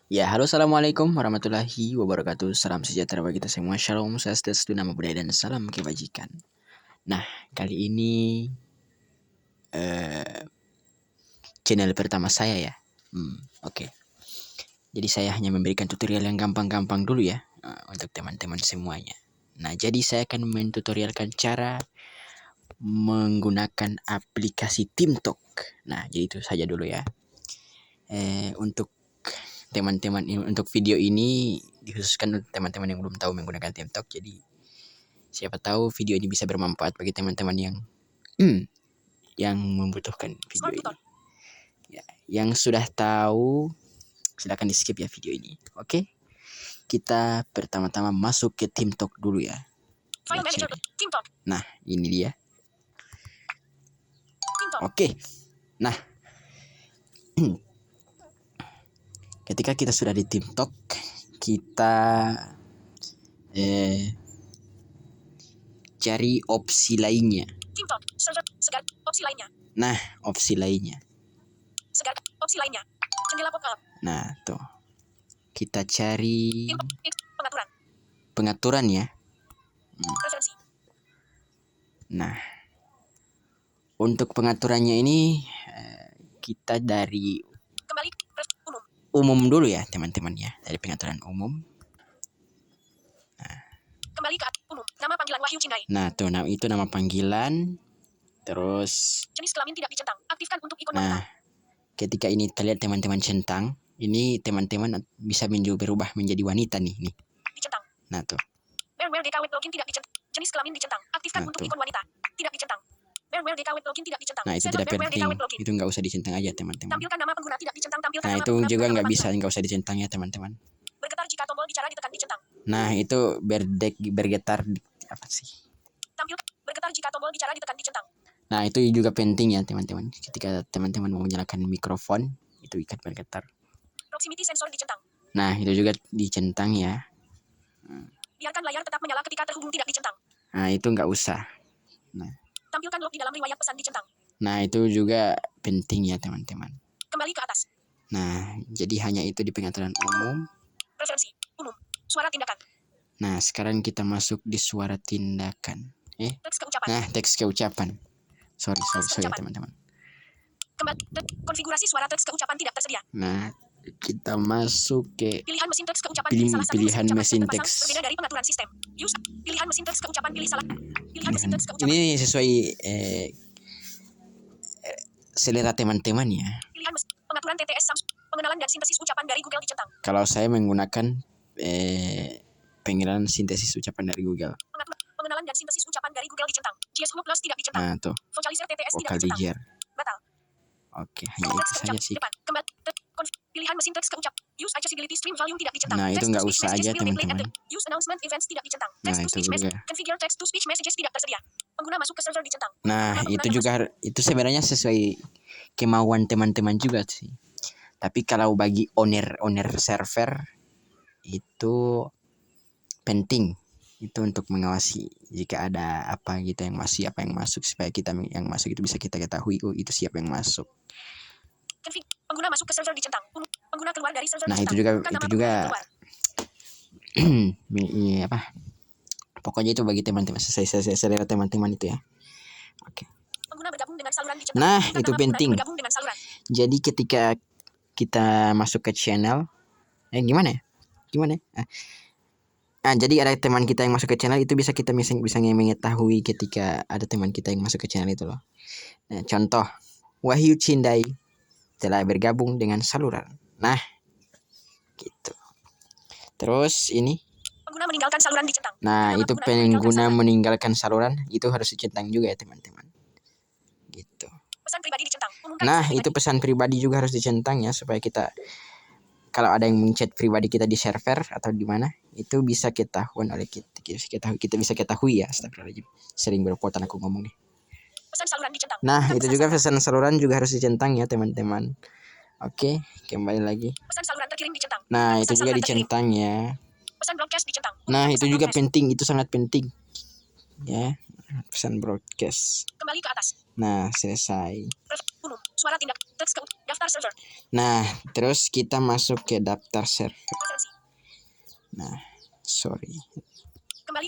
Ya, halo, assalamualaikum warahmatullahi wabarakatuh. Salam sejahtera bagi kita semua. Shalom, swastiastu, nama budaya dan salam kebajikan. Nah, kali ini channel pertama saya ya. Oke. Jadi saya hanya memberikan tutorial yang gampang-gampang dulu ya untuk teman-teman semuanya. Nah, jadi saya akan mentutorialkan cara menggunakan aplikasi TikTok. Nah, jadi itu saja dulu ya. Untuk teman-teman untuk video ini dikhususkan untuk teman-teman yang belum tahu menggunakan TikTok. Jadi siapa tahu video ini bisa bermanfaat bagi teman-teman yang membutuhkan video ini. Ya, yang sudah tahu silakan di skip ya video ini. Oke. Kita pertama-tama masuk ke TikTok dulu ya. Nah, ini dia. Oke. Nah, ketika kita sudah di TikTok, kita cari opsi lainnya. Opsi lainnya. Nah, opsi lainnya. Opsi lainnya. Jendela pop-up. Nah, tuh. Kita cari Pengaturan. pengaturan ya. Preferensi. Nah, untuk pengaturannya ini kita dari Kembali umum dulu ya teman-teman ya. Dari pengaturan umum. Kembali ke umum. Nama panggilan Wahyu Cindai. Nah, tuh itu nama panggilan. Terus jenis kelamin tidak dicentang. Aktifkan untuk ikon nah, wanita. ketika ini terlihat teman-teman centang, ini teman-teman bisa berubah menjadi wanita nih. Dicentang. Nah, tuh. Where DK web login tidak dicentang. Jenis kelamin dicentang. Aktifkan untuk ikon wanita. Tidak dicentang. Where DK web login tidak dicentang. Nah, itu tidak penting. Itu nggak usah dicentang aja teman-teman. Tampilkan nama pengguna tidak dicentang. Tampilkan nah, nama itu pengguna juga nggak usah dicentang ya teman-teman. Bergetar jika tombol bicara ditekan dicentang. Nah, itu bergetar apa sih? Bergetar jika tombol bicara ditekan dicentang. Nah, itu juga penting ya teman-teman. Ketika teman-teman mau menyalakan mikrofon, itu ikat bergetar. Proximity sensor dicentang. Nah, itu juga dicentang ya. Biarkan layar tetap menyala ketika terhubung tidak dicentang. Nah, itu nggak usah. Nah, tampilkan log di dalam riwayat pesan dicentang. Nah, itu juga penting ya teman-teman. Kembali ke atas. Nah, jadi hanya itu di pengaturan umum. Preferensi umum. Suara tindakan. Nah, sekarang kita masuk di suara tindakan. Teks keucapan. Nah, teks keucapan. Sorry teman-teman. Konfigurasi suara teks keucapan tidak tersedia. Nah, kita masuk ke pilihan mesin teks keucapan. pilihan mesin teks. Berbeda dari pengaturan sistem. Use pilihan mesin teks keucapan pilih salah. Pilihan mesin teks keucapan. Ini sesuai selera teman-teman ya. Pilihan pengaturan TTS Samsung. Pengenalan dan sintesis ucapan dari Google dicentang. Kalau saya menggunakan pengenalan sintesis ucapan dari Google. Pengenalan dan sintesis ucapan dari Google dicentang. JS Home Plus tidak dicentang. Nah, tuh. Vocalizer TTS tidak Vocalizer. dicentang. Batal. Oke, hanya itu saja sih. Pilihan mesin teks keucap. Use accessibility stream volume tidak dicentang. Nah, itu nggak usah aja teman-teman. Use announcement events tidak dicentang. Nah, Text to itu speech juga. Configure text to speech messages tidak tersedia. Pengguna masuk ke server dicentang. Nah, itu juga itu sebenarnya sesuai kemauan teman-teman juga sih. Tapi kalau bagi owner server itu penting itu untuk mengawasi jika ada apa gitu yang masuk supaya kita yang masuk itu bisa kita ketahui itu siapa yang masuk. Pengguna masuk ke server dicentang. Pengguna keluar dari server nah, dicentang. itu juga ini apa? Pokoknya itu bagi teman-teman sesuai selera teman-teman itu ya. Oke. Pengguna bergabung dengan saluran dicentang. Nah, itu penting. Jadi ketika kita masuk ke channel gimana ya? Jadi ada teman kita yang masuk ke channel itu bisa mengetahui ketika ada teman kita yang masuk ke channel itu loh. Nah, contoh Wahyu Cindai telah bergabung dengan saluran. Nah, gitu. Terus ini pengguna meninggalkan saluran dicentang. Nah, itu pengguna meninggalkan saluran itu harus dicentang juga ya teman-teman. Gitu. Pesan pribadi dicentang. Nah, itu pesan pribadi juga harus dicentang ya supaya kita kalau ada yang menchat pribadi kita di server atau di mana itu bisa ketahuan oleh kita bisa ketahui ya. Astagfirullahaladzim. Sering berpotan aku ngomong nih. Pesan saluran dicentang. Nah, itu juga pesan saluran juga harus dicentang ya teman-teman. Oke, kembali lagi. Pesan saluran terkirim dicentang. Nah, itu juga dicentang ya. Pesan broadcast dicentang. Nah, itu juga penting, itu sangat penting. Ya, pesan broadcast. Kembali ke atas. Nah, selesai. Umum. Suara tindak. Teks ke daftar server. Nah, terus kita masuk ke daftar server. Preferensi. Nah, sorry. Kembali.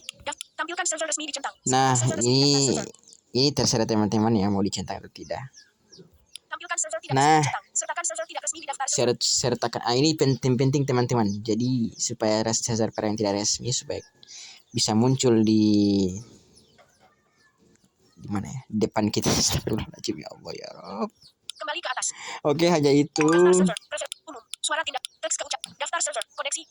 Tampilkan server resmi dicentang. Nah, Server resmi daftar server. ini terserah teman-teman ya mau dicentang atau tidak. Tampilkan server tidak Nah, resmi dicentang. Sertakan server tidak resmi di daftar server. sertakan. Ini penting teman-teman. Jadi supaya server yang tidak resmi supaya bisa muncul di mana ya? Depan kita. Astagfirullahaladzim, ya Allah ya Rob. Kembali ke atas. Oke, hanya itu. Daftar server. Umum. Suara tindak. Teks ke ucap. Daftar server. Koneksi.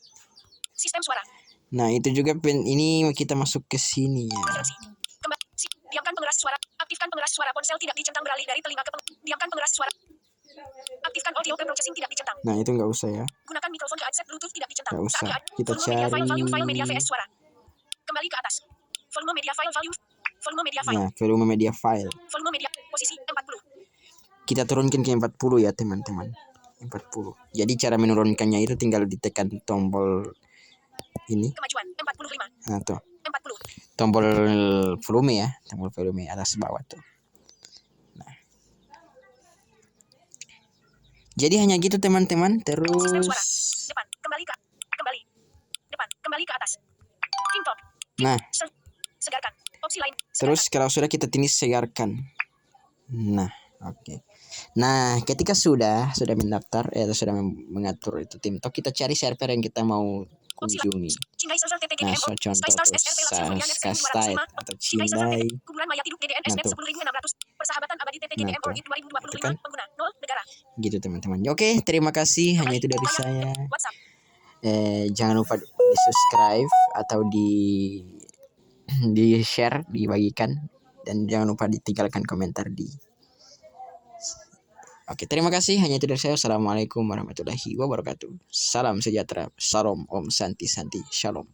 Sistem suara. Nah, itu juga ini kita masuk ke sini ya. Preferensi. Diamkan pengeras suara. Aktifkan pengeras suara ponsel tidak dicentang beralih dari telinga ke diamkan pengeras suara. Aktifkan audio preprocessing tidak dicentang. Nah, itu nggak usah ya. Gunakan mikrofon ke headset Bluetooth tidak dicentang. Nggak usah. Kita volume media cari. file media vs suara. Kembali ke atas. Volume media file volume media file. Nah, volume media file. Volume media posisi 40. Kita turunkan ke 40 ya, teman-teman. 40. Jadi cara menurunkannya itu tinggal ditekan tombol ini. Kemajuan 45. Nah, tuh. 40. Tombol volume ya, tombol volume atas bawah tuh. Nah. Jadi hanya gitu teman-teman. Terus Sistem suara. Depan, kembali. Depan, kembali ke atas. Intro. Nah, segarkan. Opsi lain. Segarkan. Terus kalau sudah kita tulis segarkan. Nah, oke. Nah, ketika sudah mendaftar atau sudah mengatur itu TikTok, kita cari server yang kita mau kunjungi. Nah, so contoh tuh Kastai atau Cindai. Nah, tuh. Kan? Gitu teman-teman. Oke, terima kasih. Hanya itu dari saya. Jangan lupa di subscribe atau di share, dibagikan, dan jangan lupa ditinggalkan komentar di. Oke, terima kasih. Hanya itu dari saya. Assalamualaikum warahmatullahi wabarakatuh. Salam sejahtera. Salam Om Santi Santi. Shalom.